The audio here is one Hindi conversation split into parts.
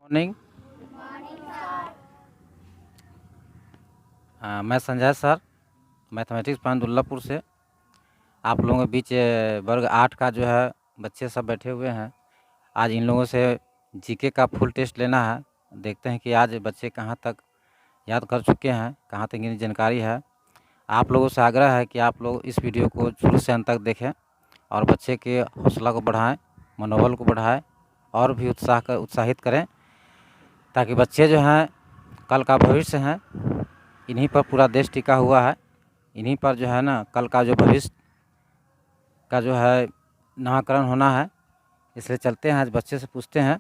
मॉर्निंग। मैं Sanjay sir, mathematics point Dullapur से। आप लोगों के बीच वर्ग 8 का जो है बच्चे सब बैठे हुए हैं। आज इन लोगों से जीके का फुल टेस्ट लेना है। देखते हैं कि आज बच्चे कहाँ तक याद कर चुके हैं, कहाँ तक इनकी जानकारी है। आप लोगों से आग्रह है कि आप लोग इस वीडियो को शुरू से अंत तक देखें और बच्चे के हौसला को बढ़ाएं, मनोबल को बढ़ाएं और भी उत्साहित करें, ताकि बच्चे जो हैं कल का भविष्य हैं। इन्हीं पर पूरा देश टिका हुआ है। इन्हीं पर जो है ना कल का जो भविष्य का जो है नामकरण होना है। इसलिए चलते हैं, आज बच्चे से पूछते हैं।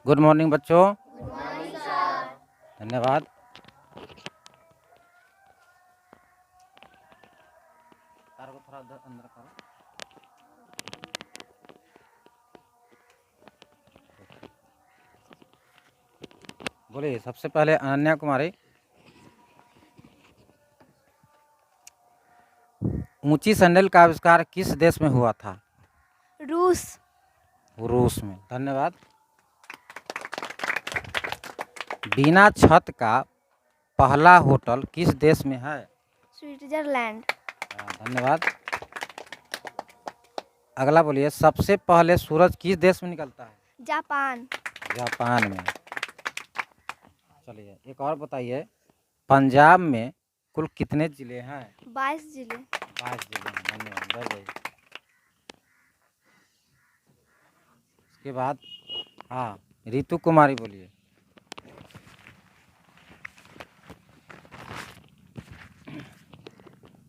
गुड मॉर्निंग बच्चों। Good morning sir. धन्यवाद। तार को थोड़ा अंदर करो। बोलिए, सबसे पहले अनन्या कुमारी। ऊंची सैंडल का आविष्कार किस देश में हुआ था? रूस। रूस में। धन्यवाद। बिना छत का पहला होटल किस देश में है? स्विट्जरलैंड। धन्यवाद। अगला बोलिए, सबसे पहले सूरज किस देश में निकलता है? जापान। जापान में। चलिए एक और बताइए, पंजाब में कुल कितने जिले हैं? 22 जिले। 22 जिले हैं। धन्यवाद। बढ़ जाइए। उसके बाद रितु कुमारी बोलिए।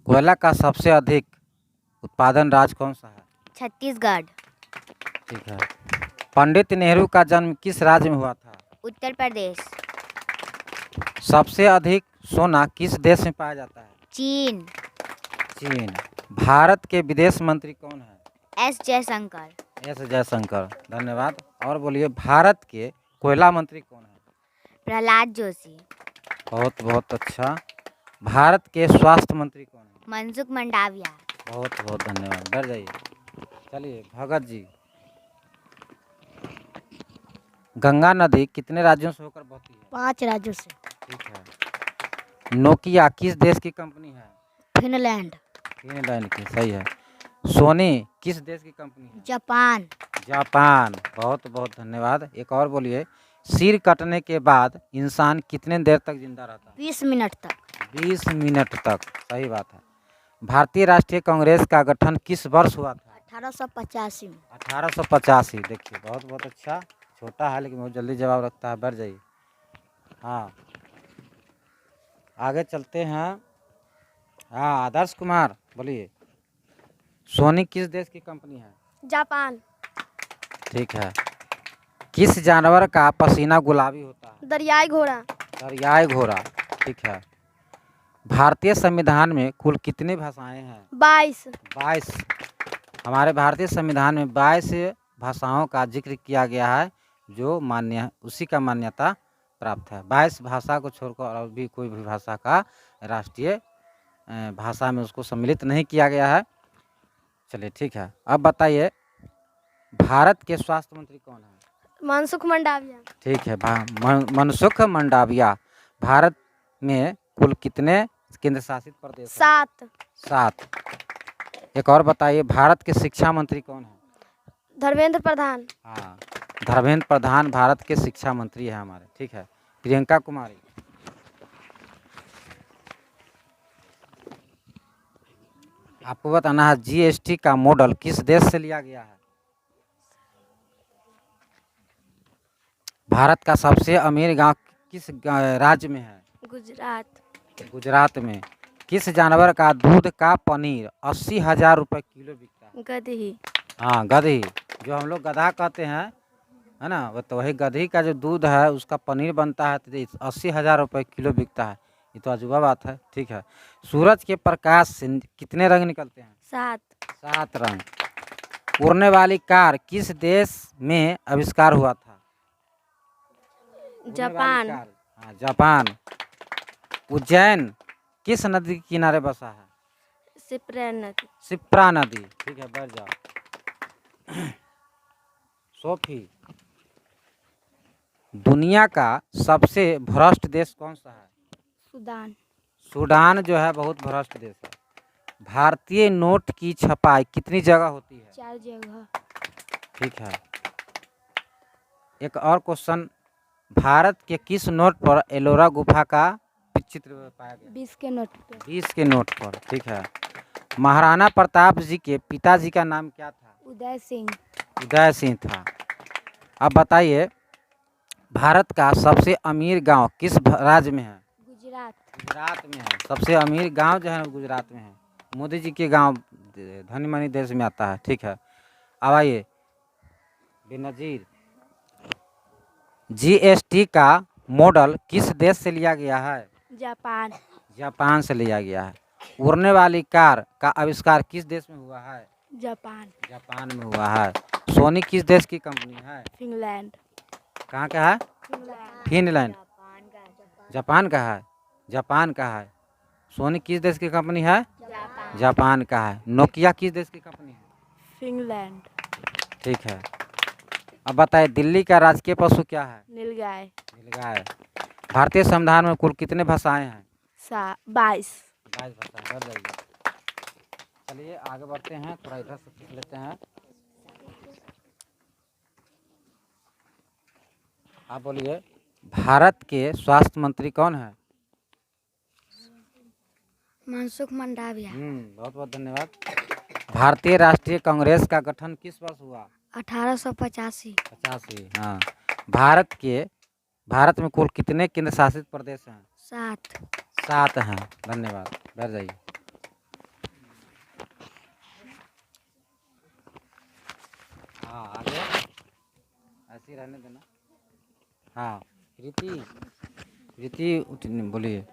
कोयला का सबसे अधिक उत्पादन राज्य कौन सा है? छत्तीसगढ़। ठीक है। पंडित नेहरू का जन्म किस राज्य में हुआ था? उत्तर प्रदेश। सबसे अधिक सोना किस देश में पाया जाता है? चीन। चीन। भारत के विदेश मंत्री कौन है? एस जयशंकर। एस जयशंकर। धन्यवाद। और बोलिए, भारत के कोयला मंत्री कौन है? प्रहलाद जोशी। बहुत बहुत अच्छा। भारत के स्वास्थ्य मंत्री कौन है? मनसुख मंडाविया। बहुत बहुत धन्यवाद। बैठ जाइए। चलिए भगत जी। गंगा नदी कितने राज्यों से होकर बहती है? 5 राज्यों से। ठीक है। नोकिया किस देश की कंपनी है? फिनलैंड। फिनलैंड की। सही है। सोनी किस देश की कंपनी है? जापान। जापान। बहुत बहुत धन्यवाद। एक और बोलिए, सिर कटने के बाद इंसान कितने देर तक जिंदा रहता है? 20 मिनट तक। 20 मिनट तक। सही बात है। भारतीय राष्ट्रीय कांग्रेस का गठन किस वर्ष हुआ था? 1885 में। 1885। देखिए बहुत बहुत अच्छा। छोटा है लेकिन बहुत जल्दी जवाब रखता है। बढ़ जाइए। आगे चलते हैं। आदर्श कुमार बोलिए, सोनी किस देश की कंपनी है? जापान। ठीक है। किस जानवर का पसीना गुलाबी होता है? दरियाई घोड़ा। दरियाई घोड़ा। ठीक है। भारतीय संविधान में कुल कितनी भाषाएं हैं? 22। 22। हमारे भारतीय संविधान में 22 भाषाओं का जिक्र किया गया है, जो मान्य है, उसी का मान्यता प्राप्त है। 22 भाषा को छोड़कर और भी कोई भी भाषा का राष्ट्रीय भाषा में उसको सम्मिलित नहीं किया गया है। चलिए ठीक है। अब बताइए, भारत के स्वास्थ्य मंत्री कौन है? मनसुख मंडाविया। ठीक है। मनसुख मंडाविया। भारत में कुल कितने केंद्र शासित प्रदेश हैं? 7। एक और बताइए, भारत के शिक्षा मंत्री कौन है? धर्मेंद्र प्रधान। धर्मेंद्र प्रधान भारत के शिक्षा मंत्री है हमारे। ठीक है। प्रियंका कुमारी। आपको बताना है, जीएसटी का मॉडल किस देश से लिया गया है? भारत का सबसे अमीर गांव किस राज्य में है? गुजरात। गुजरात में। किस जानवर का दूध का पनीर 80,000 रुपये किलो बिकता है? गदही। गधी। जो हम लोग गधा कहते हैं, है ना, वो तो वही गधी का जो दूध है उसका पनीर बनता है, तो 80,000 रुपये किलो बिकता है। ये तो अजूबा बात है। ठीक है। सूरज के प्रकाश से कितने रंग निकलते हैं? 7। 7 रंग। उड़ने वाली कार किस देश में आविष्कार हुआ था? जापान। जापान। उज्जैन किस नदी के किनारे बसा है? सिप्रा नदी। शिप्रा नदी। ठीक है, बैठ जाओ। सोफी, दुनिया का सबसे भ्रष्ट देश कौन सा है? सूडान। सूडान जो है बहुत भ्रष्ट देश है। भारतीय नोट की छपाई कितनी जगह होती है? 4 जगह। ठीक है। एक और क्वेश्चन, भारत के किस नोट पर एलोरा गुफा का चित्र पाया गया? 20 के नोट पे। 20 के नोट पर। ठीक है। महाराणा प्रताप जी के पिताजी का नाम क्या था? उदय सिंह। उदय सिंह था। अब बताइए, भारत का सबसे अमीर गांव किस राज्य में है? गुजरात। गुजरात में है। सबसे अमीर गांव जो है वो गुजरात में है। मोदी जी के गांव धनी मनी देश में आता है। ठीक है। अब आइए, बेनजीर, जीएसटी का मॉडल किस देश से लिया गया है? जापान। जापान से लिया गया है। उड़ने वाली कार का आविष्कार किस देश में हुआ है? जापान। जापान में हुआ है। सोनी किस देश की कंपनी है? फिनलैंड। कहाँ का है? फिनलैंड। जापान का है। जापान का है। सोनी किस देश की कंपनी है? जापान का है। नोकिया किस देश की कंपनी है? फिनलैंड। ठीक है। अब बताइए, दिल्ली का राजकीय पशु क्या है? नीलगाय। नीलगाय। भारतीय संविधान में कुल कितने भाषाएं हैं? 22। 22 भाषाएं। बढ़ जाइए। चलिए आगे बढ़ते हैं, थोड़ा इधर से सीख लेते हैं। आप बोलिए, भारत के स्वास्थ्य मंत्री कौन है? मनसुख मंडाविया। बहुत बहुत धन्यवाद। भारतीय राष्ट्रीय कांग्रेस का गठन किस वर्ष हुआ? 1885। 85। हाँ। भारत में कुल कितने केंद्र शासित प्रदेश हैं? 7। 7 हैं। धन्यवाद। बैठ जाइए। हाँ, आगे ऐसे ही रहने देना। हाँ, प्रीति बोलिए,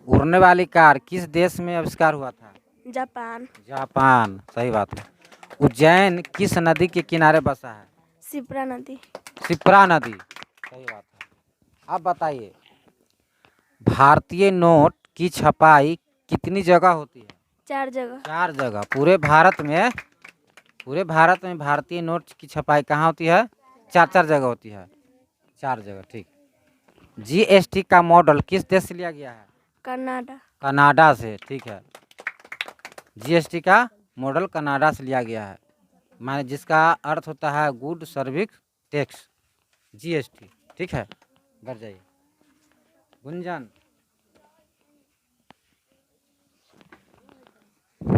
उड़ने वाली कार किस देश में आविष्कार हुआ था? जापान। जापान। सही बात है। उज्जैन किस नदी के किनारे बसा है? सिप्रा नदी। शिप्रा नदी। सही बात है। अब बताइए, भारतीय नोट की छपाई कितनी जगह होती है? 4 जगह। 4 जगह। पूरे भारत में भारतीय नोट की छपाई कहाँ होती है? 4 जगह होती है। 4 जगह। ठीक। जीएसटी का मॉडल किस देश से लिया गया है? कनाडा। कनाडा से। ठीक है। जीएसटी का मॉडल कनाडा से लिया गया है, माने जिसका अर्थ होता है गुड सर्विस टैक्स, जीएसटी। ठीक है। बढ़ जाइए।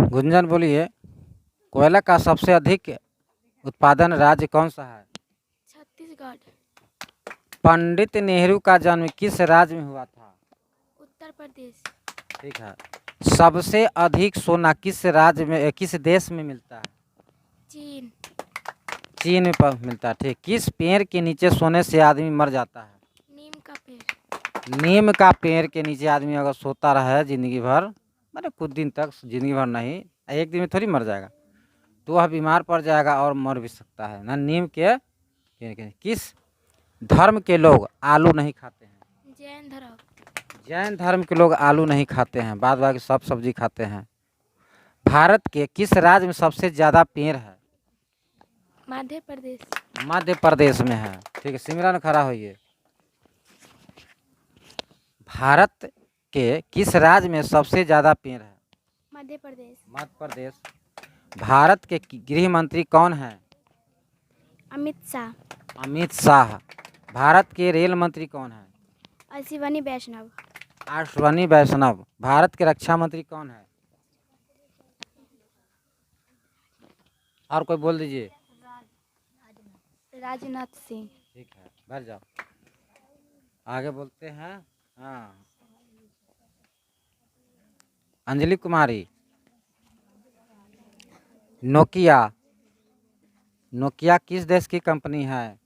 गुंजन बोलिए, कोयला का सबसे अधिक उत्पादन राज्य कौन सा है? छत्तीसगढ़। पंडित नेहरू का जन्म किस राज्य में हुआ था? उत्तर प्रदेश। ठीक है। सबसे अधिक सोना किस देश में मिलता है? चीन। चीन में मिलता है। ठीक। किस पेड़ के नीचे सोने से आदमी मर जाता है? नीम का पेड़। नीम का पेड़ के नीचे आदमी अगर सोता रहे जिंदगी भर, मतलब कुछ दिन तक, जिंदगी भर नहीं, एक दिन में थोड़ी मर जाएगा, तो वह बीमार पड़ जाएगा और मर भी सकता है ना। नीम के पेड़ के। किस धर्म के लोग आलू नहीं खाते हैं? जैन धर्म। जैन धर्म के लोग आलू नहीं खाते हैं, बाद बाकी सब सब्जी खाते हैं। भारत के किस राज्य में सबसे ज्यादा पेड़ है? मध्य प्रदेश। मध्य प्रदेश में है। ठीक है। सिमरन खड़ा होइए। भारत के किस राज्य में सबसे ज्यादा पेड़ है? मध्य प्रदेश। मध्य प्रदेश। भारत के गृह मंत्री कौन है? अमित शाह। अमित शाह। भारत के रेल मंत्री कौन है? अश्विनी वैष्णव। अश्विनी वैष्णव। भारत के रक्षा मंत्री कौन है? और कोई बोल दीजिए। राजनाथ सिंह। ठीक है। बैठ जाओ। आगे बोलते हैं। हाँ, अंजलि कुमारी, नोकिया किस देश की कंपनी है?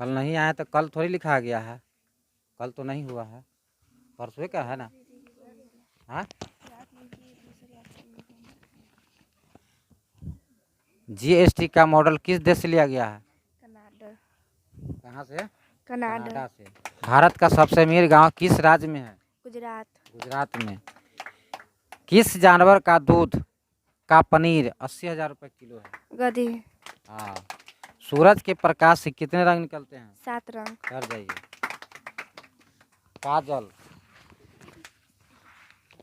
कल नहीं आया तो कल थोड़ी लिखा गया है, कल तो नहीं हुआ है, परसों का है ना। हाँ, जीएसटी का मॉडल किस देश से लिया गया है? कनाडा। कहाँ से? कनाडा से। भारत का सबसे अमीर गांव किस राज्य में है? गुजरात। गुजरात में। किस जानवर का दूध का पनीर 80,000 रुपये किलो है? गधी। हाँ। सूरज के प्रकाश से कितने रंग निकलते हैं? 7 रंग। कर जाइए। काजल।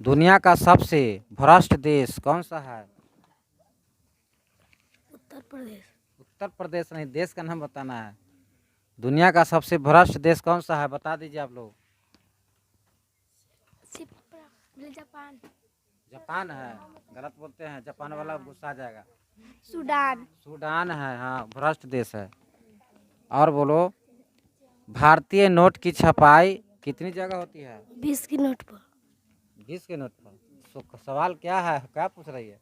दुनिया का सबसे भ्रष्ट देश कौन सा है? उत्तर प्रदेश। उत्तर प्रदेश नहीं, देश का नाम बताना है। दुनिया का सबसे भ्रष्ट देश कौन सा है, बता दीजिए आप लोग। जापान। जापान है, गलत बोलते हैं, जापान वाला गुस्सा आ जाएगा। सूडान। सूडान है, हाँ, भ्रष्ट देश है। और बोलो, भारतीय नोट की छपाई कितनी जगह होती है? 20 की नोट पर। 20 के नोट पर। सवाल क्या है, क्या पूछ रही है?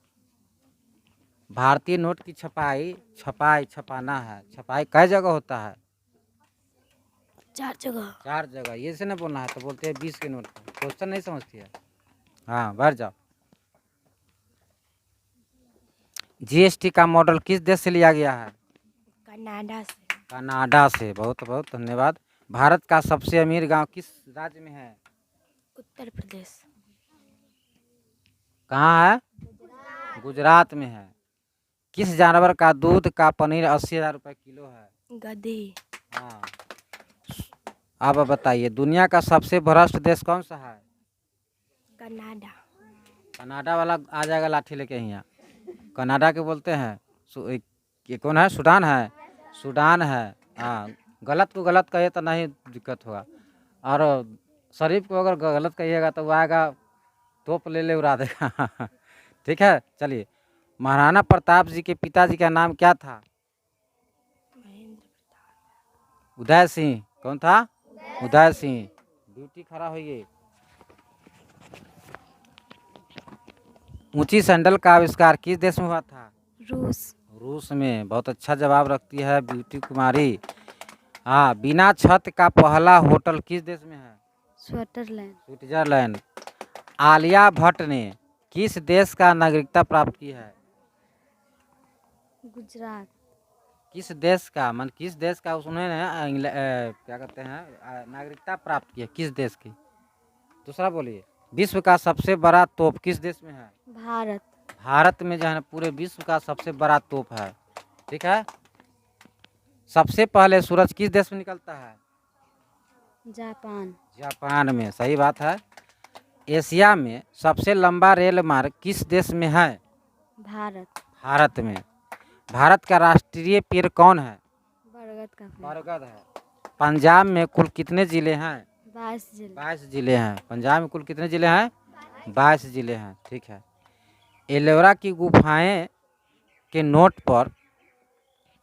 भारतीय नोट की छपाना है, छपाई कई जगह होता है? 4 जगह। 4 जगह। ये से ना बोलना है तो बोलते हैं 20 के नोट पर। क्वेश्चन नहीं समझती है। हाँ, बैठ जाओ। जीएसटी का मॉडल किस देश से लिया गया है? कनाडा से। कनाडा से। बहुत बहुत धन्यवाद। भारत का सबसे अमीर गांव किस राज्य में है? उत्तर प्रदेश। कहाँ है? गुजरात में है। किस जानवर का दूध का पनीर 80,000 रुपये किलो है? गधी। हाँ। अब बताइए, दुनिया का सबसे भ्रष्ट देश कौन सा है? कनाडा। कनाडा वाला आ जाएगा लाठी लेके यहाँ। कनाडा के बोलते हैं। ये कौन है? सूडान है। सूडान है। हाँ, गलत को गलत कहिए तो नहीं दिक्कत होगा, और शरीफ को अगर गलत कहिएगा तो वो आएगा तोप ले उड़ा देगा। ठीक है, चलिए। महाराणा प्रताप जी के पिताजी का नाम क्या था? उदय सिंह। कौन था? उदय सिंह। ड्यूटी खड़ा होइए। ऊंची सैंडल का आविष्कार किस देश में हुआ था? रूस। रूस में। बहुत अच्छा जवाब रखती है ब्यूटी कुमारी। हाँ। बिना छत का पहला होटल किस देश में है? स्विट्जरलैंड। स्विट्जरलैंड। आलिया भट्ट ने किस देश का नागरिकता प्राप्त की है? गुजरात। किस देश का, किस देश का उसने क्या कहते हैं, नागरिकता प्राप्त की है, किस देश की? दूसरा बोलिए। विश्व का सबसे बड़ा तोप किस देश में है? भारत। भारत में जो है ना, पूरे विश्व का सबसे बड़ा तोप है। ठीक है। सबसे पहले सूरज किस देश में निकलता है? जापान। जापान में। सही बात है। एशिया में सबसे लंबा रेल मार्ग किस देश में है? भारत। भारत में। भारत का राष्ट्रीय पेड़ कौन है? बरगद का पेड़। बरगद है। पंजाब में कुल कितने जिले हैं? 22 जिले। 22 जिले हैं। पंजाब में कुल कितने जिले हैं? 22 जिले हैं। ठीक है। एलोरा की गुफाएं के नोट पर,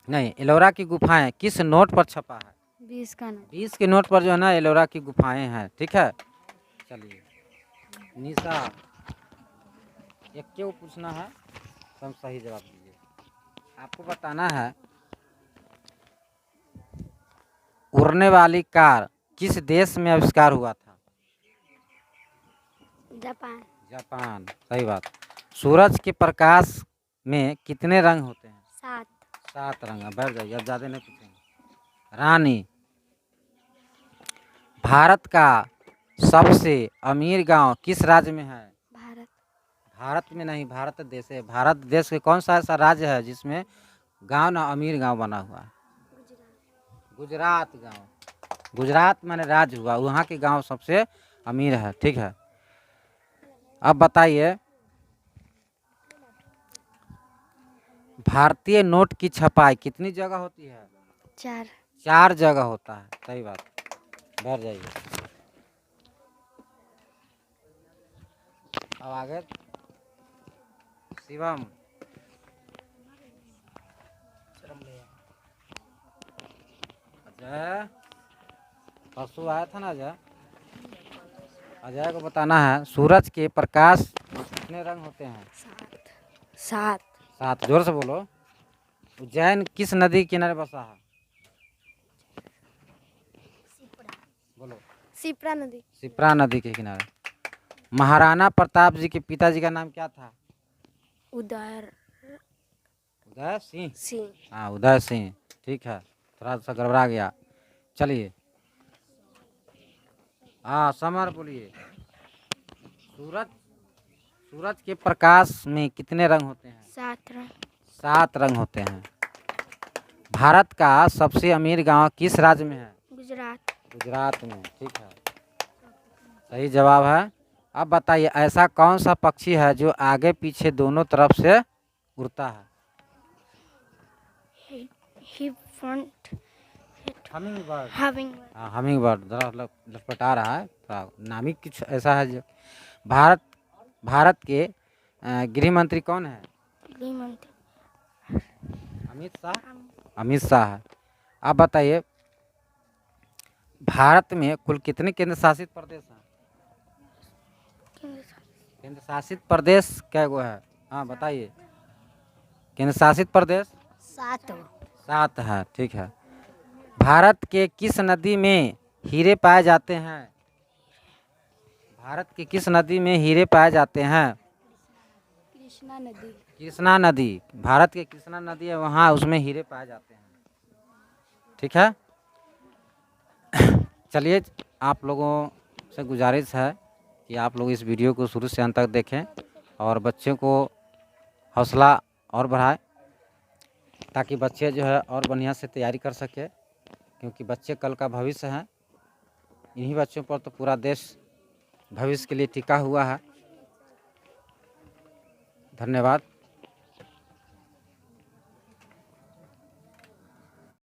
नहीं, एलोरा की गुफाएं किस नोट पर छपा है? 20 का नोट। 20 के नोट पर जो है ना, एलोरा की गुफाएं हैं। ठीक है। चलिए निशा, एक क्यों पूछना है, तुम सही जवाब दीजिए। आपको बताना है, उड़ने वाली कार किस देश में आविष्कार हुआ था? जापान। जापान। सही बात। सूरज के प्रकाश में कितने रंग होते हैं? 7। 7 रंग। अब बैठ जाइए, अब ज़्यादा नहीं पूछेंगे। रानी। भारत का सबसे अमीर गांव किस राज्य में है? भारत। भारत में नहीं, भारत देश है। भारत देश के कौन सा ऐसा राज्य है जिसमें गांव ना अमीर गांव बना हुआ है? गुजरात गांव। गुजरात माने राज्य हुआ, वहाँ के गांव सबसे अमीर है। ठीक है। अब बताइए, भारतीय नोट की छपाई कितनी जगह होती है? 4। 4 जगह होता है। सही बात। बैठ जाइए। अब आगे शिवम। अजय, परसों आया था ना अजय? अजय को बताना है, सूरज के प्रकाश में कितने रंग होते हैं? 7। 7। जोर से बोलो। उज्जैन किस नदी के किनारे बसा है? बोलो। शिप्रा नदी। शिप्रा नदी के किनारे। महाराणा प्रताप जी के पिताजी का नाम क्या था? उदय सिंह। सिंह। हाँ, उदय सिंह। ठीक है, थोड़ा सा गड़बड़ा गया। चलिए। हाँ, समर बोलिए। सूरज सूरज के प्रकाश में कितने रंग होते हैं? 7 रंग। 7 रंग होते हैं। भारत का सबसे अमीर गांव किस राज्य में है? गुजरात। गुजरात में, ठीक है, सही जवाब है। अब बताइए ऐसा कौन सा पक्षी है जो आगे पीछे दोनों तरफ से उड़ता है? ही फ्रंट। Humming bird. हविंग। हाँ, हमिंग बर्ड जरा लटपटा रहा है, थोड़ा नामी कुछ ऐसा है जो भारत के गृह मंत्री कौन है? गृह मंत्री अमित शाह। अमित शाह है। आप बताइए भारत में कुल कितने केंद्र शासित प्रदेश हैं? केंद्र शासित प्रदेश क्या गो है? हाँ बताइए। केंद्र शासित प्रदेश 7। 7 है, ठीक है। भारत के किस नदी में हीरे पाए जाते हैं? भारत की किस नदी में हीरे पाए जाते हैं? कृष्णा नदी। कृष्णा नदी, भारत की कृष्णा नदी है, वहाँ उसमें हीरे पाए जाते हैं, ठीक है। चलिए, आप लोगों से गुजारिश है कि आप लोग इस वीडियो को शुरू से अंत तक देखें और बच्चों को हौसला और बढ़ाएं ताकि बच्चे जो है और बढ़िया से तैयारी कर सके, क्योंकि बच्चे कल का भविष्य हैं। इन्हीं बच्चों पर तो पूरा देश भविष्य के लिए टिका हुआ है। धन्यवाद।